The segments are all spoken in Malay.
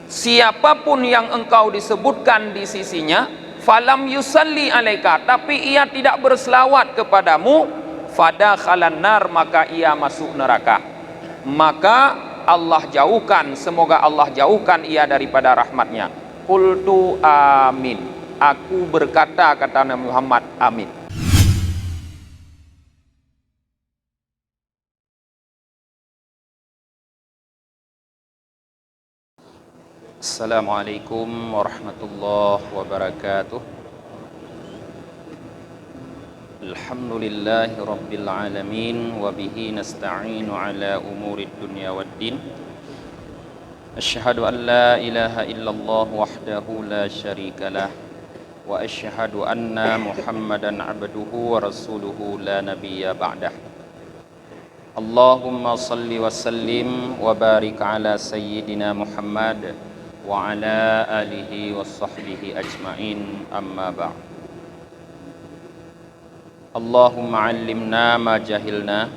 siapapun yang engkau disebutkan di sisinya, falam yusalli alaika, tapi ia tidak berselawat kepadamu, fadakhalan nar, maka ia masuk neraka. Maka Allah jauhkan, semoga Allah jauhkan ia daripada rahmatnya. Qultu amin, aku berkata, kata Nabi Muhammad, amin. Assalamualaikum warahmatullahi wabarakatuh. Alhamdulillahi rabbil alamin, wa bihi nasta'inu ala umurid dunya waddin. Asyhadu an la ilaha illallah wahdahu la syarikalah, wa asyhadu anna Muhammadan abduhu wa rasuluhu la nabiyya ba'dah. Allahumma salli wa sallim wa barik ala sayyidina Muhammad wa ala alihi wa sahbihi ajma'in, amma ba'd. Allahumma allimna ma jahilna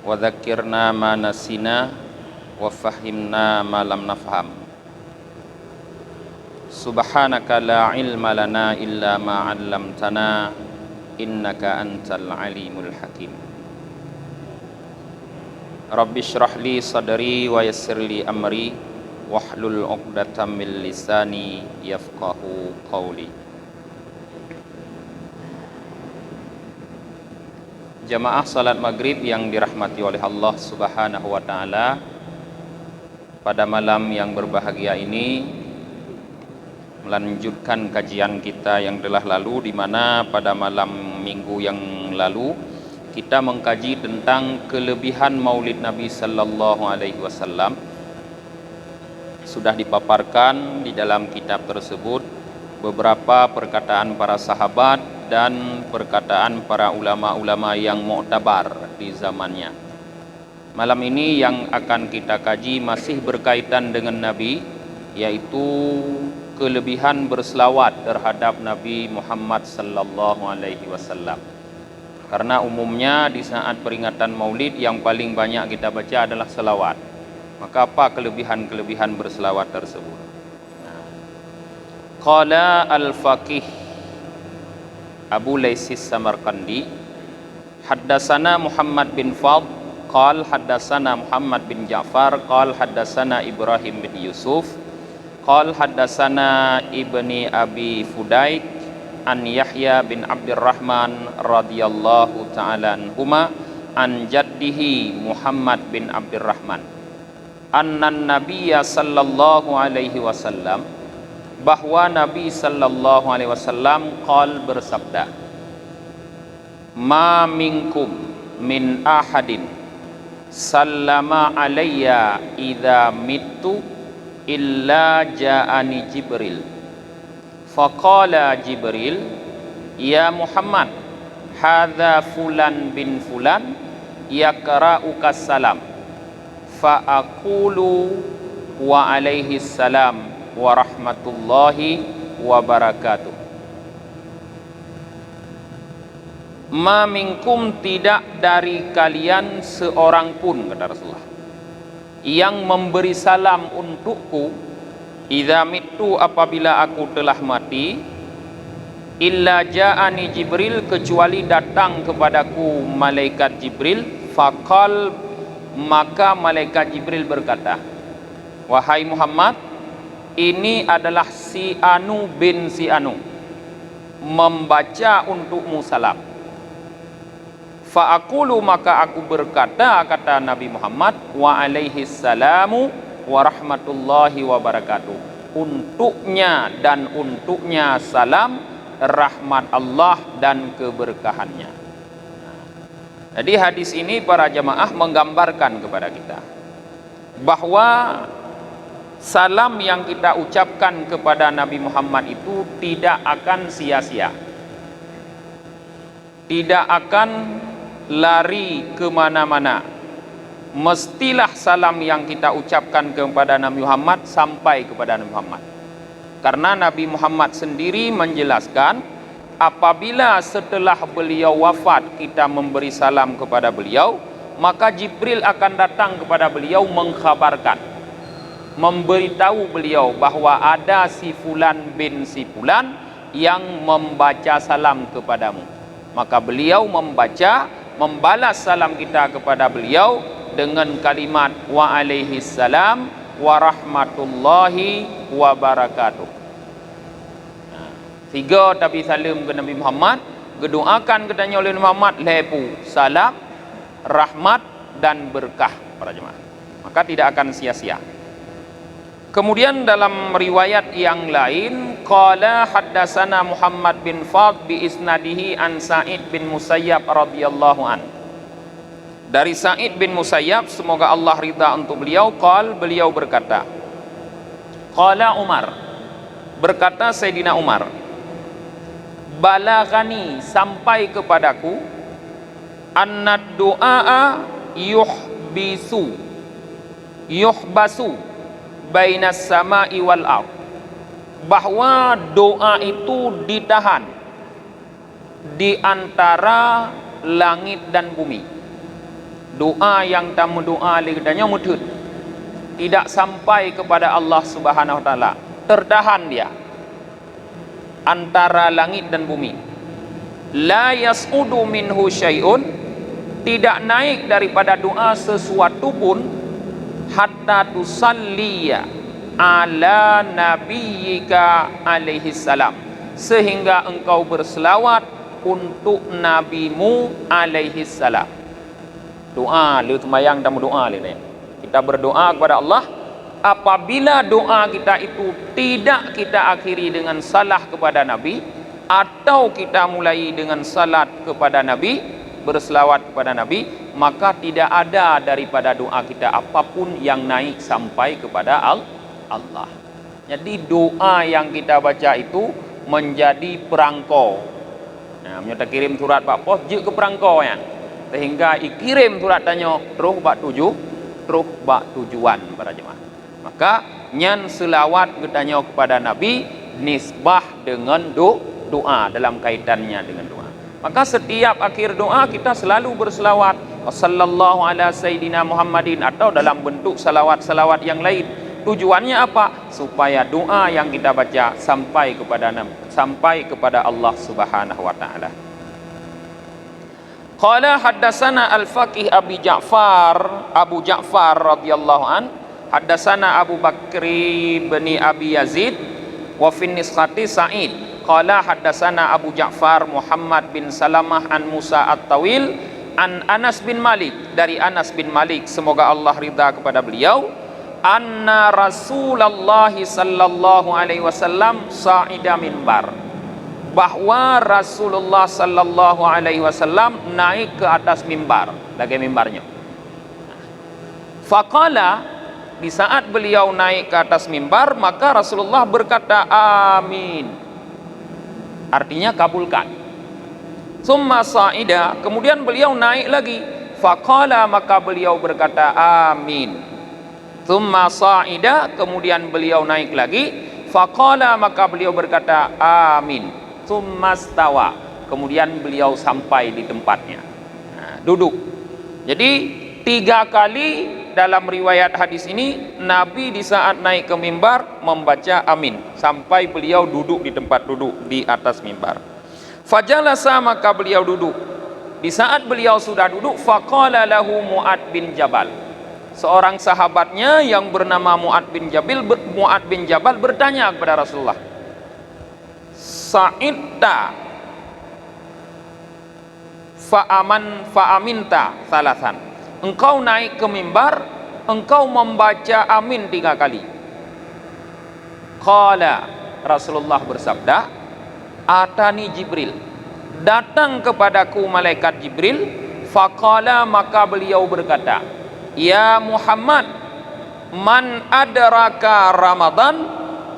wa dhakkirna ma nasina wa fahimna ma lam nafham. Subhanaka la ilma lana illa ma 'allamtana innaka antal alimul hakim. Rabbi shrah li sadri wa yassir li amri wahlul 'uqdatam min lisani yafqahu qawli. Jamaah salat maghrib yang dirahmati oleh Allah Subhanahu wa ta'ala, pada malam yang berbahagia ini melanjutkan kajian kita yang telah lalu, di mana pada malam minggu yang lalu kita mengkaji tentang kelebihan Maulid Nabi sallallahu alaihi wasallam. Sudah dipaparkan di dalam kitab tersebut beberapa perkataan para sahabat dan perkataan para ulama-ulama yang mu'tabar di zamannya. Malam ini yang akan kita kaji masih berkaitan dengan Nabi, yaitu kelebihan berselawat terhadap Nabi Muhammad sallallahu alaihi wasallam. Karena umumnya di saat peringatan Maulid yang paling banyak kita baca adalah selawat. Maka apa kelebihan-kelebihan berselawat tersebut? Qala al-faqih Abu Laisis Samarqandi, haddatsana Muhammad bin Fadl qal haddatsana Muhammad bin Ja'far qal haddatsana Ibrahim bin Yusuf qal haddatsana Ibni Abi Fudaik an Yahya bin Abdurrahman radhiyallahu ta'ala anhuma an jaddihi Muhammad bin Abdurrahman annan nabiyya sallallahu alaihi wasallam, bahwa Nabi sallallahu alaihi wasallam qal, bersabda, ma minkum min ahadin sallama alayya idza mittu illa ja'ani Jibril faqala Jibril ya Muhammad hadza fulan bin fulan yaqra'uka salam fa aqulu wa alaihi salam wa rahmatullahi wa barakatuh. Ma minkum, tidak dari kalian seorang pun, kata Rasulullah, yang memberi salam untukku idza mittu, apabila aku telah mati, illa ja'ani Jibril, kecuali datang kepadaku malaikat Jibril, faqal, maka malaikat Jibril berkata, wahai Muhammad, ini adalah si Anu bin si Anu membaca untukmu salam. Fa'aqulu, maka aku berkata, kata Nabi Muhammad, wa alaihi salamu wa rahmatullahi wa barakatuh, untuknya dan untuknya salam, rahmat Allah dan keberkahannya. Jadi hadis ini para jamaah menggambarkan kepada kita bahwa salam yang kita ucapkan kepada Nabi Muhammad itu tidak akan sia-sia, tidak akan lari kemana-mana. Mestilah salam yang kita ucapkan kepada Nabi Muhammad sampai kepada Nabi Muhammad. Karena Nabi Muhammad sendiri menjelaskan, apabila setelah beliau wafat kita memberi salam kepada beliau, maka Jibril akan datang kepada beliau mengkhabarkan memberitahu beliau bahwa ada si fulan bin si fulan yang membaca salam kepadamu. Maka beliau membalas salam kita kepada beliau dengan kalimat wa alaihi salam wa rahmatullahi wa barakatuh. Tiga tapi salam ke Nabi Muhammad, gedoakan katanya oleh Muhammad lepu salam, rahmat dan berkah para jemaah. Maka tidak akan sia-sia. Kemudian dalam riwayat yang lain, qala haddatsana Muhammad bin Fadl bi isnadihi an Sa'id bin Musayyab radhiyallahu an. Dari Sa'id bin Musayyab, semoga Allah ridha untuk beliau, beliau berkata, qala Umar, berkata Sayyidina Umar, balaghani, sampai kepadaku, annad du'a yuhbasu bainas sama'i wal ard, bahwa doa itu ditahan di antara langit dan bumi. Doa yang tamu doa lidahnya mutut, tidak sampai kepada Allah Subhanahu wa taala, tertahan dia antara langit dan bumi. La yas'udu minhu syai'un, tidak naik daripada doa sesuatu pun, hatta tusalliya ala nabiyyika alaihi salam, sehingga engkau berselawat untuk nabimu alaihi salam. Doa lu sembahyang dan berdoa lu ni. Kita berdoa kepada Allah. Apabila doa kita itu tidak kita akhiri dengan salah kepada Nabi, atau kita mulai dengan salat kepada Nabi, berselawat kepada Nabi, maka tidak ada daripada doa kita apapun yang naik sampai kepada Allah. Jadi doa yang kita baca itu menjadi perangkau. Nah, menyata kirim surat Pak Pos je ke perangkau ya. Sehingga ikirim surat tanya terus bak tujuan para jemaah. Maka nyan selawat katanya kepada Nabi nisbah dengan doa dalam kaitannya dengan doa. Maka setiap akhir doa kita selalu berselawat sallallahu ala sayyidina Muhammadin, atau dalam bentuk salawat-salawat yang lain. Tujuannya apa? Supaya doa yang kita baca sampai kepada Allah Subhanahu wa taala. Qala haddatsana al-faqih Abu Ja'far radhiyallahu an, haddatsana Abu Bakri bin Abi Yazid wa fi niskhati Sa'id. Qala haddatsana Abu Ja'far Muhammad bin Salamah an Musa at-Tawil an Anas bin Malik, dari Anas bin Malik, semoga Allah ridha kepada beliau, anna Rasulullah sallallahu alaihi wasallam sa'ida minbar, bahwa Rasulullah sallallahu alaihi wasallam naik ke atas mimbar, lagi mimbarnya. Faqala, di saat beliau naik ke atas mimbar, maka Rasulullah berkata amin, artinya kabulkan. Summa sa'ida, kemudian beliau naik lagi. Faqala, maka beliau berkata amin. Summa sa'ida, kemudian beliau naik lagi. Faqala, maka beliau berkata amin. Summa stawa, kemudian beliau sampai di tempatnya. Nah, duduk. Jadi 3 kali dalam riwayat hadis ini Nabi di saat naik ke mimbar membaca amin sampai beliau duduk di tempat duduk di atas mimbar. Fajalasa, maka beliau duduk. Di saat beliau sudah duduk, faqala lahu Mu'ad bin Jabal, seorang sahabatnya yang bernama Mu'ad bin Jabal bertanya kepada Rasulullah, sa'idta fa'aminta salasan, engkau naik ke mimbar, engkau membaca amin 3 kali. Qala, Rasulullah bersabda, atani Jibril, datang kepadaku malaikat Jibril. Faqala, maka beliau berkata, ya Muhammad, man adraka Ramadan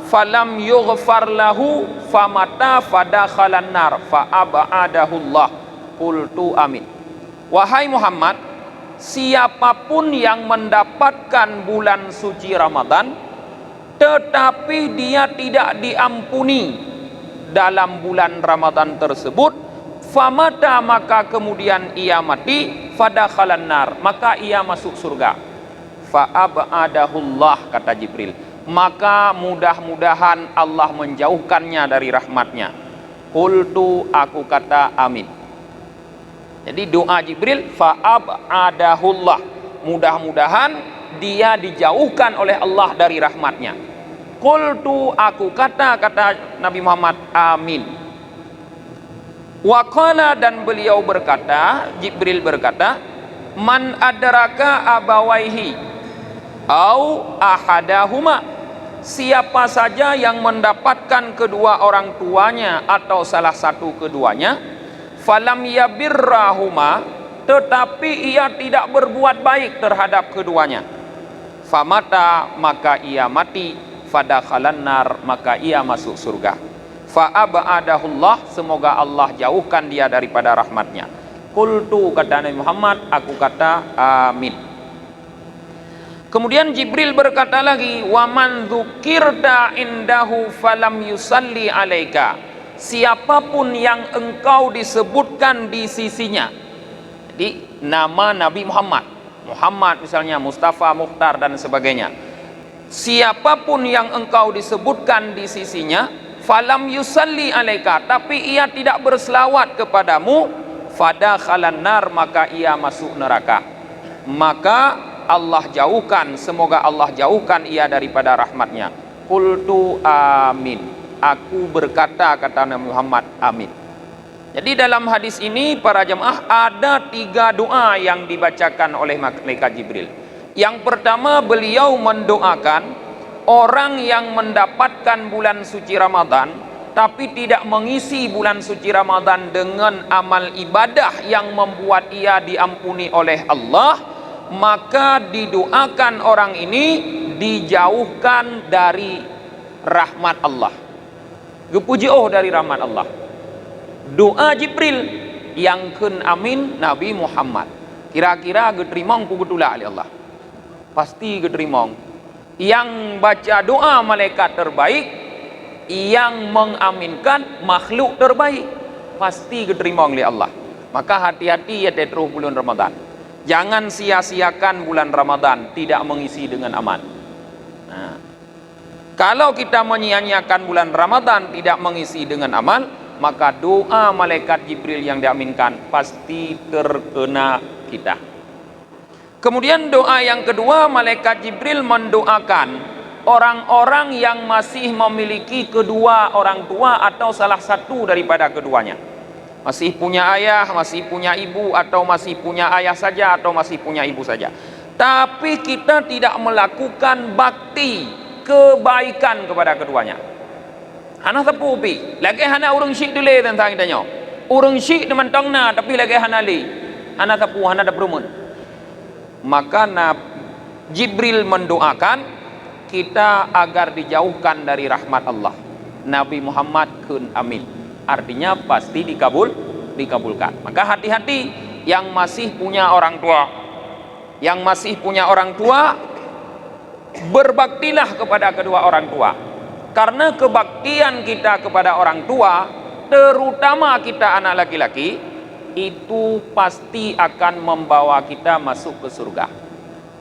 falam yughfar lahu famata fadakhalan nar fa'abadahullah. Qultu amin. Wahai Muhammad, siapapun yang mendapatkan bulan suci Ramadan tetapi dia tidak diampuni dalam bulan Ramadan tersebut, famata, maka kemudian ia mati, fadakhalan nar, maka ia masuk surga. fa'abadahullah, kata Jibril, maka mudah-mudahan Allah menjauhkannya dari rahmatnya. Qultu, aku kata amin. Jadi doa Jibril, fa'abadahullah, mudah-mudahan dia dijauhkan oleh Allah dari rahmatnya. Qultu, aku kata Nabi Muhammad, amin. Waqala, dan beliau berkata, Jibril berkata, man adraka abawaihi au ahadahuma, siapa saja yang mendapatkan kedua orang tuanya atau salah satu keduanya, falam yabirrahuma, tetapi ia tidak berbuat baik terhadap keduanya, famata, maka ia mati, fadakhalan nar, maka ia masuk surga. Fa'abadahullah, semoga Allah jauhkan dia daripada rahmatnya. Qultu, kata Nabi Muhammad, aku kata amin. Kemudian Jibril berkata lagi, wa man dzukirta indahu falam yusalli alaika, siapapun yang engkau disebutkan di sisinya. Jadi nama Nabi Muhammad misalnya, Mustafa, Mukhtar dan sebagainya, siapapun yang engkau disebutkan di sisinya, falam yusalli alaika, tapi ia tidak berselawat kepadamu, fadakhalan nar, maka ia masuk neraka. Maka Allah jauhkan, semoga Allah jauhkan ia daripada rahmatnya. Qultu amin, aku berkata, kata Nabi Muhammad, amin. Jadi dalam hadis ini para jemaah, ada 3 doa yang dibacakan oleh malaikat Jibril. Yang pertama, beliau mendoakan orang yang mendapatkan bulan suci Ramadan tapi tidak mengisi bulan suci Ramadan dengan amal ibadah yang membuat ia diampuni oleh Allah, maka didoakan orang ini dijauhkan dari rahmat Allah, gepuji dari rahmat Allah. Doa Jibril yang kun amin Nabi Muhammad, kira-kira geterimong ku getula oleh Allah, pasti geterimong. Yang baca doa malaikat terbaik, yang mengaminkan makhluk terbaik, pasti geterimong oleh Allah. Maka hati-hati ya terus bulan Ramadan. Jangan sia-siakan bulan Ramadan tidak mengisi dengan amal. Nah, kalau kita menyia-nyiakan bulan Ramadan tidak mengisi dengan amal, maka doa malaikat Jibril yang diaminkan pasti terkena kita. Kemudian doa yang kedua, malaikat Jibril mendoakan orang-orang yang masih memiliki kedua orang tua atau salah satu daripada keduanya. Masih punya ayah, masih punya ibu, atau masih punya ayah saja, atau masih punya ibu saja, tapi kita tidak melakukan bakti kebaikan kepada keduanya. Hana tepu pi, lagi hana urang syik dulu tentang itanya. Urang syik teman tongna, tapi lagi hana li, hana tepu, hana ada berumun. Maka Jibril mendoakan kita agar dijauhkan dari rahmat Allah. Nabi Muhammad kun amin, artinya pasti dikabulkan. Maka hati-hati yang masih punya orang tua, berbaktilah kepada kedua orang tua. Karena kebaktian kita kepada orang tua, terutama kita anak laki-laki, itu pasti akan membawa kita masuk ke surga.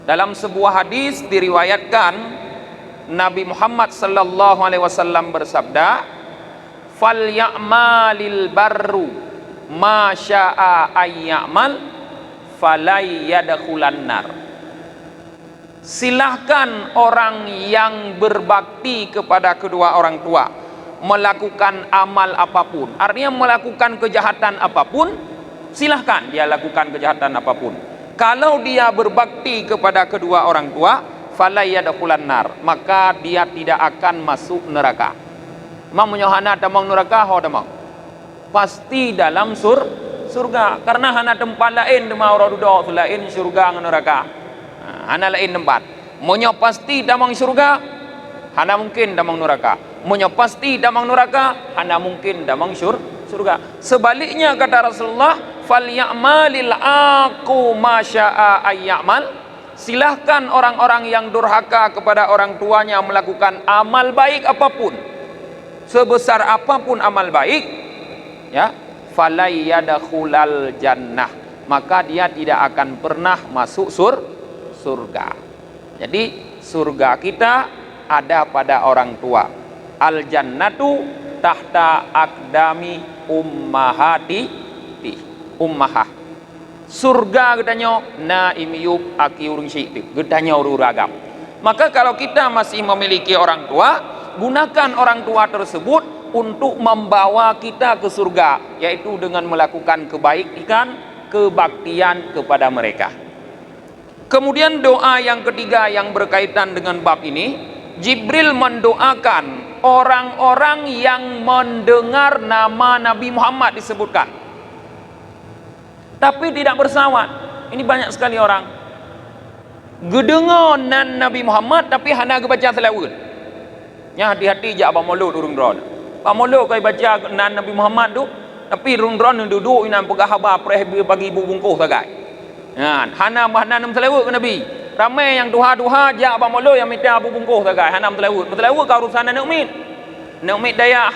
Dalam sebuah hadis diriwayatkan, Nabi Muhammad sallallahu alaihi wasallam bersabda, fal ya'malil barru ma syaa ayyamal falay yadkhulan nar. Silahkan orang yang berbakti kepada kedua orang tua melakukan amal apapun, artinya melakukan kejahatan apapun, silahkan dia lakukan kejahatan apapun. Kalau dia berbakti kepada kedua orang tua, falay yadkhulan nar, maka dia tidak akan masuk neraka. Mang menyohana tamang neraka ho tamang, pasti dalam surga, karena hana tempat lain dema orang duduk lain surga dengan neraka. Hana lain tempat. Monyo pasti damang surga, hana mungkin damang neraka. Monyo pasti damang neraka, hana mungkin damang surga. Sebaliknya kata Rasulullah, fal ya'malil aqu ma syaa ayyamal. Silahkan orang-orang yang durhaka kepada orang tuanya melakukan amal baik apapun, sebesar apapun amal baik, ya, falay yadkhulal jannah, maka dia tidak akan pernah masuk surga. Jadi surga kita ada pada orang tua. Al jannatu tahta aqdami ummahah. Surga gedanyo naimiyub aki urung syaitu gedanyo uragam. Maka kalau kita masih memiliki orang tua, gunakan orang tua tersebut untuk membawa kita ke surga, yaitu dengan melakukan kebaikan, kebaktian kepada mereka. Kemudian doa yang ketiga yang berkaitan dengan bab ini, Jibril mendoakan orang-orang yang mendengar nama Nabi Muhammad disebutkan tapi tidak bersawat. Ini banyak sekali orang gedengar nan Nabi Muhammad tapi hana baca selawat. Nya hati-hati jak abang mulut urung dron. Pak mulut kai baca nan Nabi Muhammad tu tapi urung dron duduk inan pegah habar preh bagi ibu bungkus sagai. Hana nam selawat ke Nabi. Ramai yang duha-duha jak abang mulut yang minta abu bungkus sagai. Hana selawat. Selawat ka urusan anak umit. Anak umit dayah.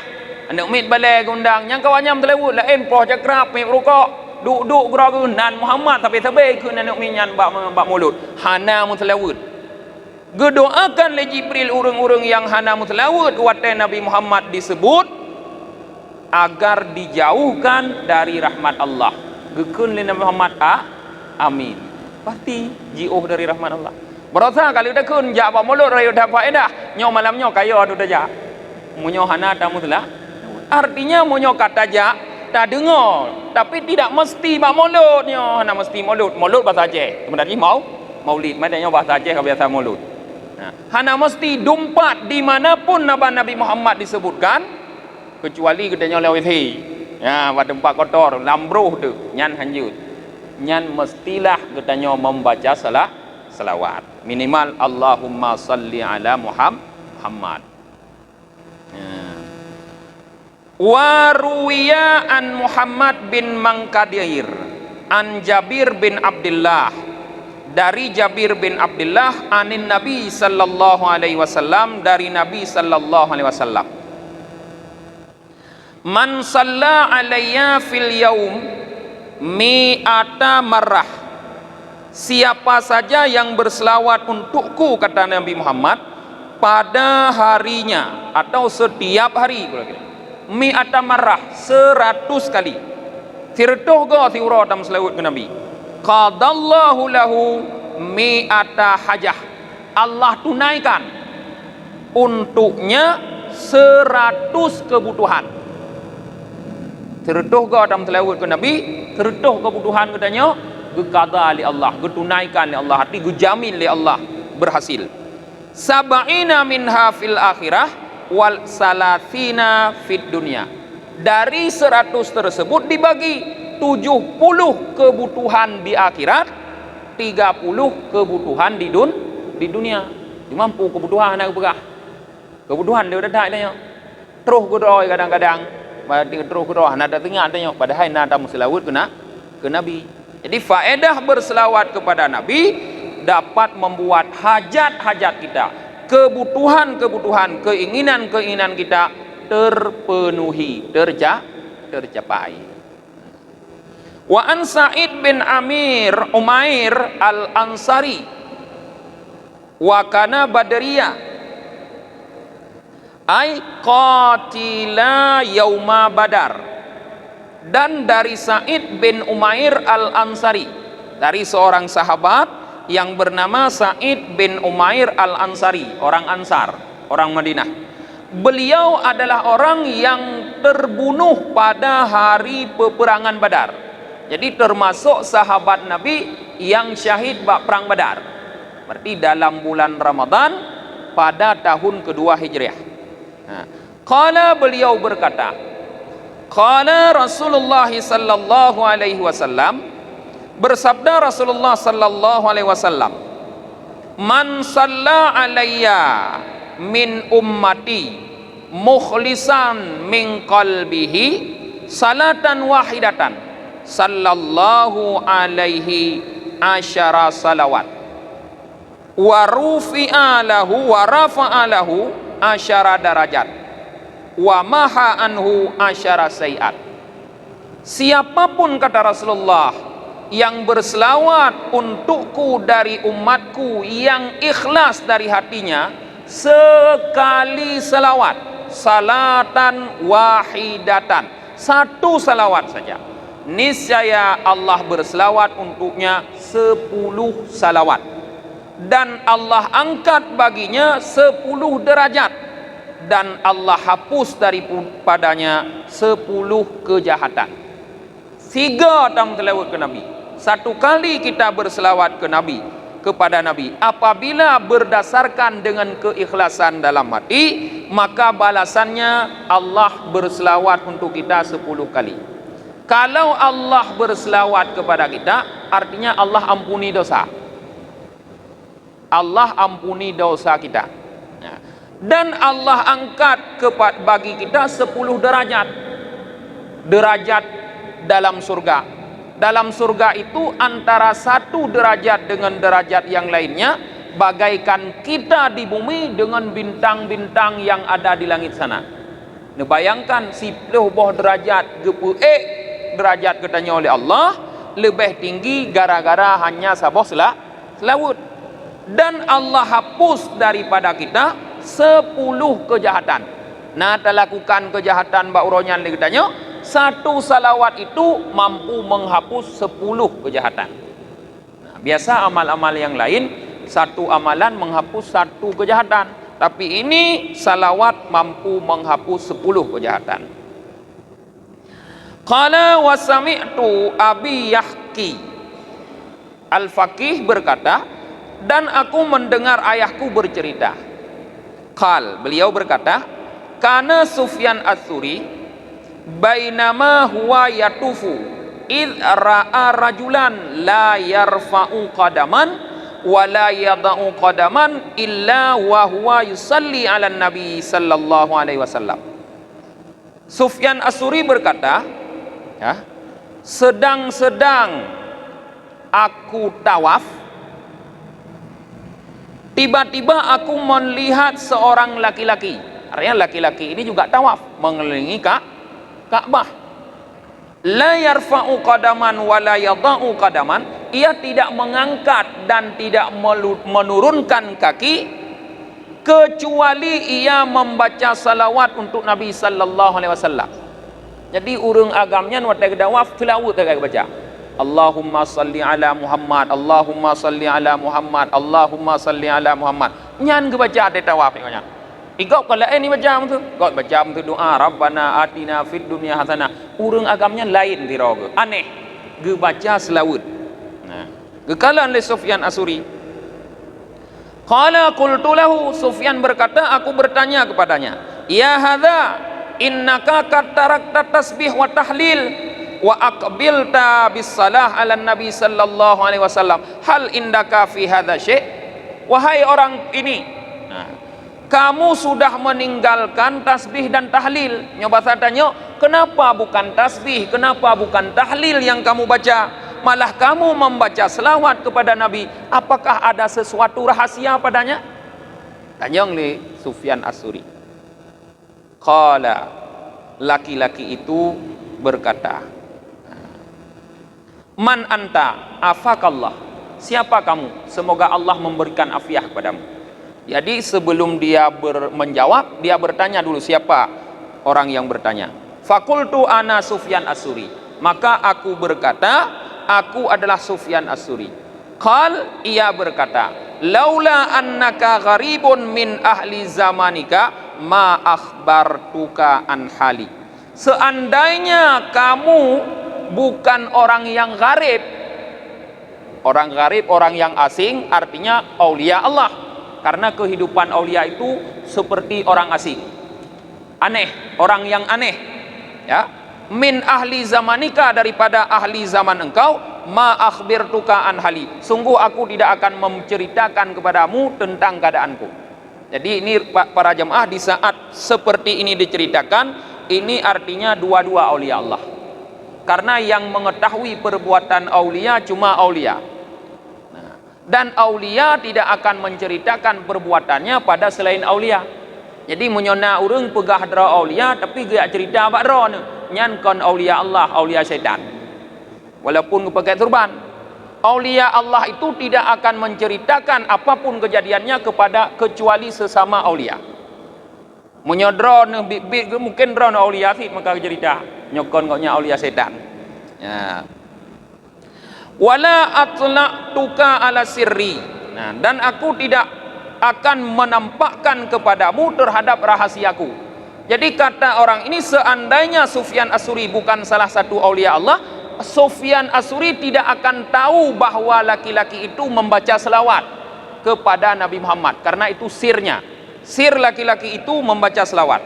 Anak umit balai undang. Yang kawannya selawat lain poh cakrap mai rokok. Duk geragu nan Muhammad tapi tabai ke nan minyan bak mulut hana mutlawud. Gedoakan le Jibril urang-urang yang hana mutlawud watai Nabi Muhammad disebut agar dijauhkan dari rahmat Allah. Gekun le Nabi Muhammad amin. Pasti jauh dari rahmat Allah. Berasa kalau dah kun jak bak mulut rayu dah faedah nyo malamnya kayo adu dah. Munyo hana ta mutla. Artinya munyo kata jak tak dengar tapi tidak mesti bak mulutnya, hanya mesti mulut bahasa Aceh. Sebenarnya maulid maknanya bahasa Aceh biasa mulut. Hanya mesti dumpat dimanapun Nabi Muhammad disebutkan kecuali gedenya lewat pada tempat kotor lambruh tu nyan hanjut nyan mestilah gedenya membaca selawat minimal Allahumma salli ala Muhammad. Waruwiya an Muhammad bin Mangkadir an Jabir bin Abdullah, dari Jabir bin Abdullah anin Nabi sallallahu alaihi wasallam, dari Nabi sallallahu alaihi wasallam, man shalla alayya fil yaum mi'ata marrah, siapa saja yang berselawat untukku kata Nabi Muhammad pada harinya atau setiap hari mi'ata marrah 100 kali tirtuh go tiura tam selawat ke Nabi qadallahu lahu mi'ata hajah, Allah tunaikan untuknya 100 kebutuhan. Tirtuh go tam selawat ke Nabi, tirtuh kebutuhan katanya qada li Allah, tunaikan li Allah, hati jamin li Allah berhasil. Sab'ina minha fil akhirah wal salatina fid dunya, dari 100 tersebut dibagi 70 kebutuhan di akhirat, 30 kebutuhan di dunia. Mampu kebutuhan nak berah kebutuhan dia dah tanya terus gedoi kadang-kadang terus gedoi nak tengah tanya padahal nak selawat ke Nabi. Jadi faedah berselawat kepada Nabi dapat membuat hajat-hajat kita, kebutuhan-kebutuhan, keinginan-keinginan kita terpenuhi, tercapai. Wa an Sa'id bin Umair al-Ansari wa kana badriyah ay qatila yauma badar, dan dari Sa'id bin Umair al-Ansari, dari seorang sahabat yang bernama Sa'id bin Umair al-Ansari, orang Ansar, orang Madinah. Beliau adalah orang yang terbunuh pada hari peperangan Badar. Jadi termasuk sahabat Nabi yang syahid perang Badar. Berarti dalam bulan Ramadan pada tahun kedua Hijriah. Qala, beliau berkata, qala Rasulullah sallallahu alaihi wasallam, bersabda Rasulullah sallallahu alaihi wasallam, man shalla alayya min ummati mukhlisan min qalbihi salatan wahidatan sallallahu alaihi asyara salawat wa rufi'a lahu wa rafa'a lahu asyara darajat wa maha anhu asyara sayiat. Siapapun kata Rasulullah yang berselawat untukku dari umatku yang ikhlas dari hatinya sekali selawat, salatan wahidatan, satu salawat saja, niscaya Allah berselawat untuknya 10 salawat, dan Allah angkat baginya 10 derajat, dan Allah hapus daripadanya 10 kejahatan. 3 tam selawat ke Nabi. Satu kali kita berselawat ke Nabi, kepada Nabi, apabila berdasarkan dengan keikhlasan dalam hati, maka balasannya Allah berselawat untuk kita 10 kali. Kalau Allah berselawat kepada kita, artinya Allah ampuni dosa. Allah ampuni dosa kita. Dan Allah angkat bagi kita 10 derajat. Derajat dalam surga. Dalam surga itu antara satu derajat dengan derajat yang lainnya bagaikan kita di bumi dengan bintang-bintang yang ada di langit sana. Nah, bayangkan 10 derajat derajat katanya oleh Allah lebih tinggi gara-gara hanya sabah selawut. Dan Allah hapus daripada kita 10 kejahatan. Nah, lakukan kejahatan mbak uronyan katanya, satu salawat itu mampu menghapus 10 kejahatan. Nah, biasa amal-amal yang lain satu amalan menghapus 1 kejahatan, tapi ini salawat mampu menghapus 10 kejahatan. Qala wa sami'tu Abi Yahki Al-Faqih berkata, dan aku mendengar ayahku bercerita. Beliau berkata, kana Sufyan Ats-Tsuri bainama huwa yatufu id ra'a rajulan la yarfa'u qadaman wa la yada'u qadaman illa wa huwa yusalli 'ala nabi sallallahu alaihi wasallam. Sufyan Ats-Tsuri berkata, ya, sedang-sedang aku tawaf, tiba-tiba aku melihat seorang laki-laki. Artinya laki-laki ini juga tawaf mengelilingi Ka'bah. La yarfa'u qadaman wa la yada'u qadaman, ia tidak mengangkat dan tidak menurunkan kaki kecuali ia membaca salawat untuk Nabi sallallahu alaihi wasallam. Jadi urang agamnya nuat tawaf tilawat tak baca. Allahumma salli ala Muhammad, Allahumma salli ala Muhammad, Allahumma salli ala Muhammad. Nyan ke baca ada tawaf ni. Igau kalau ini baca tu, kau baca tu doa Rabbana atina fid dunya hasanah. Urang agamnya lain diraga. Aneh. Ge baca selawat. Nah, gekalan oleh Sufyan Ats-Tsuri. Qala qultu lahu, Sufyan berkata, aku bertanya kepadanya, ya hadza innaka qad tarakta tasbih wa tahlil wa aqbilta bis salah ala nabi sallallahu alaihi wasallam, hal indaka fi hadza syai'? Wahai orang ini, kamu sudah meninggalkan tasbih dan tahlil. Nyoba saya tanya, kenapa bukan tasbih, kenapa bukan tahlil yang kamu baca, malah kamu membaca selawat kepada Nabi? Apakah ada sesuatu rahasia padanya? Tanya oleh Sufyan Ats-Tsuri. Qala, laki-laki itu berkata, man anta afakallah, siapa kamu, semoga Allah memberikan afiah kepadamu. Jadi sebelum dia menjawab, dia bertanya dulu siapa orang yang bertanya. Fakultu ana Sufyan Ats-Tsuri, maka aku berkata, aku adalah Sufyan Ats-Tsuri. Qal, ia berkata, laula annaka gharibun min ahli zamanika ma akhbartuka an hali. Seandainya kamu bukan orang yang gharib, orang yang asing, artinya aulia Allah. Karena kehidupan aulia itu seperti orang asing, aneh, orang yang aneh, ya. Min ahli zamanika, daripada ahli zaman engkau, ma akhbirtuka an hali, sungguh aku tidak akan menceritakan kepadamu tentang keadaanku. Jadi ini para jemaah, di saat seperti ini diceritakan, ini artinya dua-dua aulia Allah. Karena yang mengetahui perbuatan aulia cuma aulia. Dan aulia tidak akan menceritakan perbuatannya pada selain aulia. Jadi menyona urang pegah dra aulia tapi dia cerita bak dra ni, nyan kon aulia Allah, aulia syaitan. walaupun pakai turban. Aulia Allah itu tidak akan menceritakan apapun kejadiannya kecuali sesama aulia. Menyodron mungkin drone aulia sih maka cerita nyokon koknya aulia setan. Ya. Wala atlaqtuka ala sirri. Nah, dan aku tidak akan menampakkan kepadamu terhadap rahasiaku. Jadi kata orang ini, seandainya Sufyan As-Suri bukan salah satu aulia Allah, Sufyan As-Suri tidak akan tahu bahwa laki-laki itu membaca selawat kepada Nabi Muhammad, karena itu sirnya. Sir laki-laki itu membaca selawat.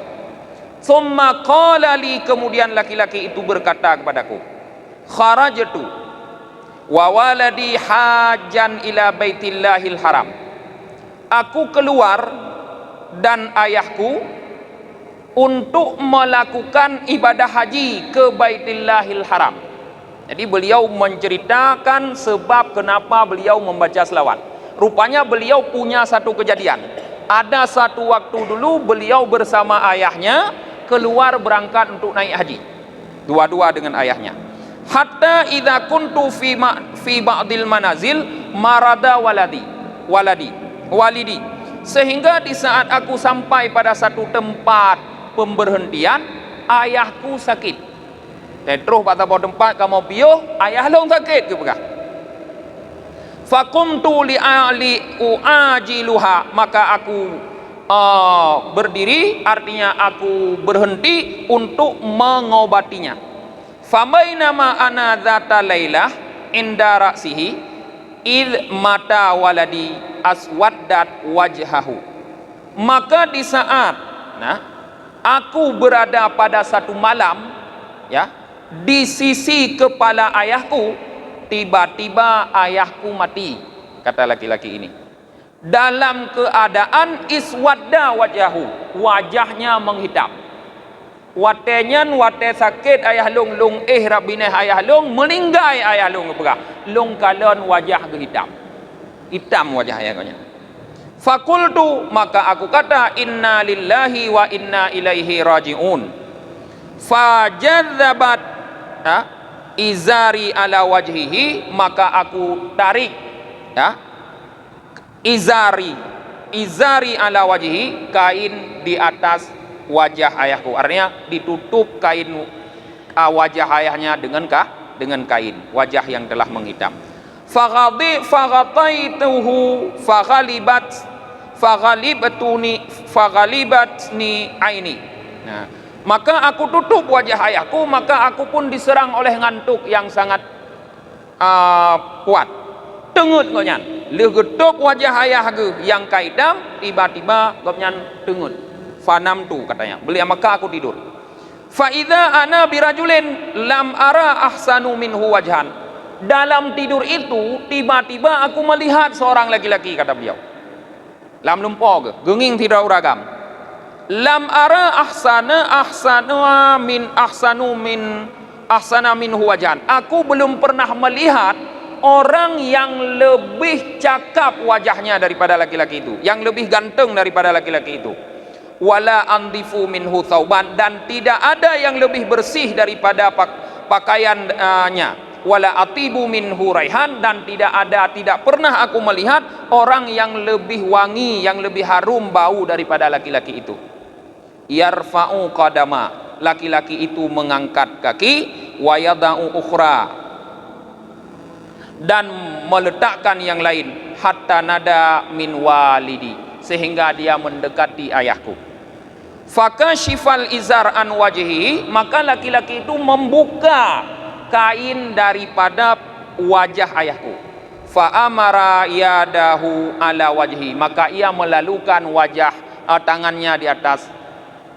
Tsumma qala li, kemudian laki-laki itu berkata kepadaku, kharajtu wa waladi hajan ila baitillahil haram. Aku keluar dan ayahku untuk melakukan ibadah haji ke Baitillahil Haram. Jadi beliau menceritakan sebab kenapa beliau membaca selawat. Rupanya beliau punya satu kejadian. Ada satu waktu dulu beliau bersama ayahnya keluar berangkat untuk naik haji. Dua-dua dengan ayahnya. Hatta idza kuntu fi ba'dil manazil marada walidi. Sehingga di saat aku sampai pada satu tempat pemberhentian, ayahku sakit. Terus pada tempat kamu piuh, ayah long sakit ke pegah. Faqumtu li uajiluha, maka aku berdiri, artinya aku berhenti untuk mengobatinya. Famainama ana dzata lailah inda ra'sihi id mata waladi aswaddat wajhahu. Maka di saat aku berada pada satu malam, ya, di sisi kepala ayahku, tiba-tiba ayahku mati, kata laki-laki ini, dalam keadaan iswadda wajhahu, wajahnya menghitam. Watenyan wate sakit ayah long rabineh ayah long meninggai ayah long berah long kalon wajah kehitam, hitam wajah ayahnya. Fakultu, maka aku kata, inna lillahi wa inna ilaihi raji'un. Fajadzabat izari ala wajhihi, maka aku tarik izari ala wajhihi, kain di atas wajah ayahku, artinya ditutup kain wajah ayahnya dengan kain, wajah yang telah menghitam. Faghataituhu faghalibatni aini. Nah, maka aku tutup wajah ayahku, maka aku pun diserang oleh ngantuk yang sangat kuat. Tengut gonyan, legetuk wajah ayahku yang kaidam, tiba-tiba gonyan tengut. Fanam tu katanya, beliau, maka aku tidur. Fa idza ana birajulin lam ara ahsanu minhu wajhan. Dalam tidur itu tiba-tiba aku melihat seorang laki-laki, kata beliau. Lam lumpog, genging tidak uragam. Lam ara ahsana minhu wajhan. Aku belum pernah melihat orang yang lebih cakap wajahnya daripada laki-laki itu, yang lebih ganteng daripada laki-laki itu. Wala andifu minhu thauban, dan tidak ada yang lebih bersih daripada pakaiannya. Wala atibu minhu raihan, dan tidak pernah aku melihat orang yang lebih wangi, yang lebih harum bau daripada laki-laki itu. Yarfa'u qadama, laki-laki itu mengangkat kaki, wa yada'u ukhra, dan meletakkan yang lain, hatta nada min walidi, sehingga dia mendekati ayahku. Fakashifal izar an wajhihi, maka laki-laki itu membuka kain daripada wajah ayahku. Fa amara yadahu ala wajhi, maka ia melalukan tangannya di atas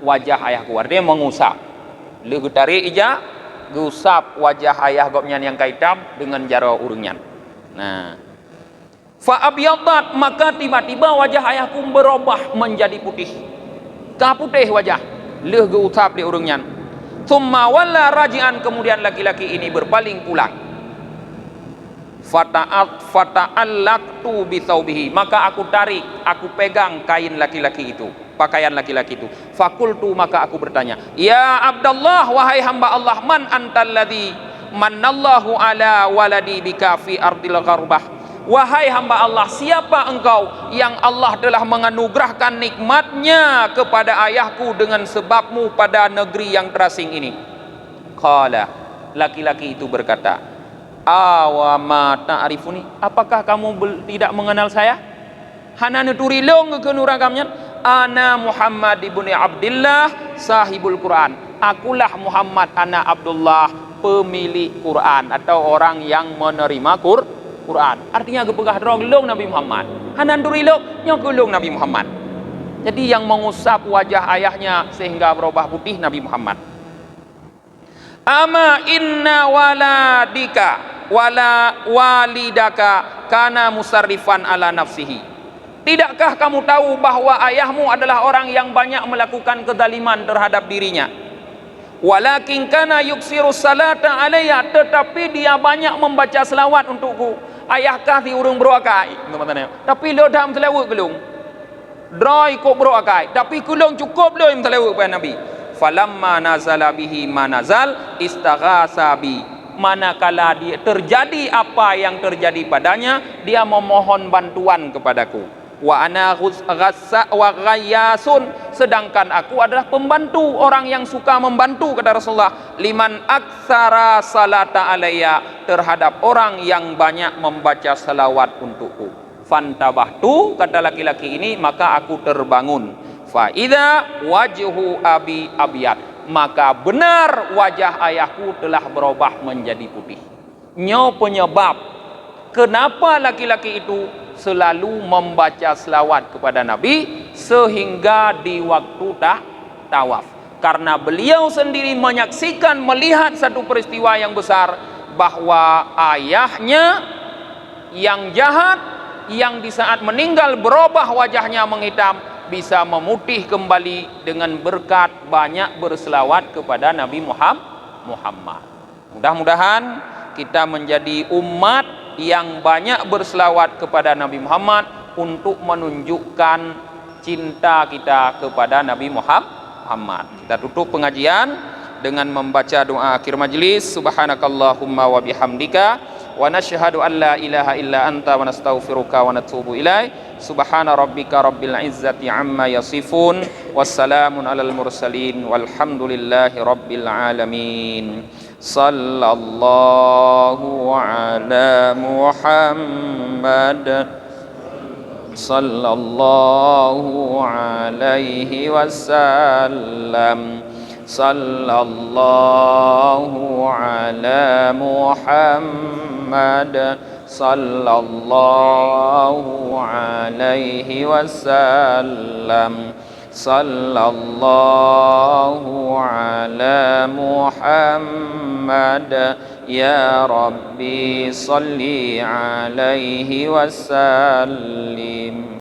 wajah ayahku, artinya mengusap. Lalu tarik ija, gusap wajah ayah gopnya yang kaitam dengan jara urungnya. Nah, fa abyadat, maka tiba-tiba wajah ayahku berubah menjadi putih. Kaputih wajah, leh geusap di urungnya. Tsumma walla raji'an, kemudian laki-laki ini berpaling pulang. Fata'allaqtu bi thawbihi, maka aku tarik, aku pegang kain laki-laki itu, pakaian laki-laki itu. Fakultu, maka aku bertanya, ya Abdullah, wahai hamba Allah, man manallahu ala waladi bika fi ardil gharbah. Wahai hamba Allah, siapa engkau yang Allah telah menganugerahkan nikmatnya kepada ayahku dengan sebabmu pada negeri yang terasing ini? Qala, laki-laki itu berkata, awama ta'rifuni, apakah kamu tidak mengenal saya? Hanana turilong ke nuragamnya, ana Muhammad ibn Abdullah sahibul Quran. Akulah Muhammad anak Abdullah, pemilik Quran atau orang yang menerima Quran. Artinya gepegah drong Nabi Muhammad. Hanan turilong nyokulong Nabi Muhammad. Jadi yang mengusap wajah ayahnya sehingga berubah putih Nabi Muhammad. Ama inna waladika wala walidaka kana musarrifan ala nafsihi. Tidakkah kamu tahu bahwa ayahmu adalah orang yang banyak melakukan kezaliman terhadap dirinya? Walakin kana yuksiru salata alayya, tetapi dia banyak membaca selawat untukku. Ayahkah ti urung beroakai, tapi lo dah selawat kelung. Drai ko beroakai, tapi kulung cukup lo yang selawat kepada Nabi. Falamma nazala bihi manazal istaghasa bi. Manakala dia terjadi apa yang terjadi padanya, dia memohon bantuan kepadaku. Wa ana ghassa wa ghayyasun, sedangkan aku adalah pembantu, orang yang suka membantu, kata Rasulullah, liman aktsara salata alayya, terhadap orang yang banyak membaca salawat untukku. Fantabahtu, kata laki-laki ini, maka aku terbangun. Fa idza wajhu abi abyad, maka benar wajah ayahku telah berubah menjadi putih. Nyo penyebab kenapa laki-laki itu selalu membaca selawat kepada Nabi sehingga di waktu tawaf, karena beliau sendiri menyaksikan, melihat satu peristiwa yang besar, bahwa ayahnya yang jahat, yang di saat meninggal berubah wajahnya menghitam, bisa memutih kembali dengan berkat banyak berselawat kepada Nabi Muhammad. Mudah-mudahan kita menjadi umat yang banyak berselawat kepada Nabi Muhammad untuk menunjukkan cinta kita kepada Nabi Muhammad. Kita tutup pengajian dengan membaca doa akhir majlis. Subhanakallahumma wa bihamdika wa nashhadu an la ilaha illa anta wa nastaghfiruka wa natubu ilaik. Subhana rabbika rabbil izzati amma yasifun, wassalamun alal mursalin, walhamdulillahi rabbil alamin. Sallallahu ala Muhammad sallallahu alaihi wasallam. Sallallahu ala Muhammad sallallahu alaihi wasallam. Sallallahu ala Muhammad ya Rabbi salli alaihi wasallim.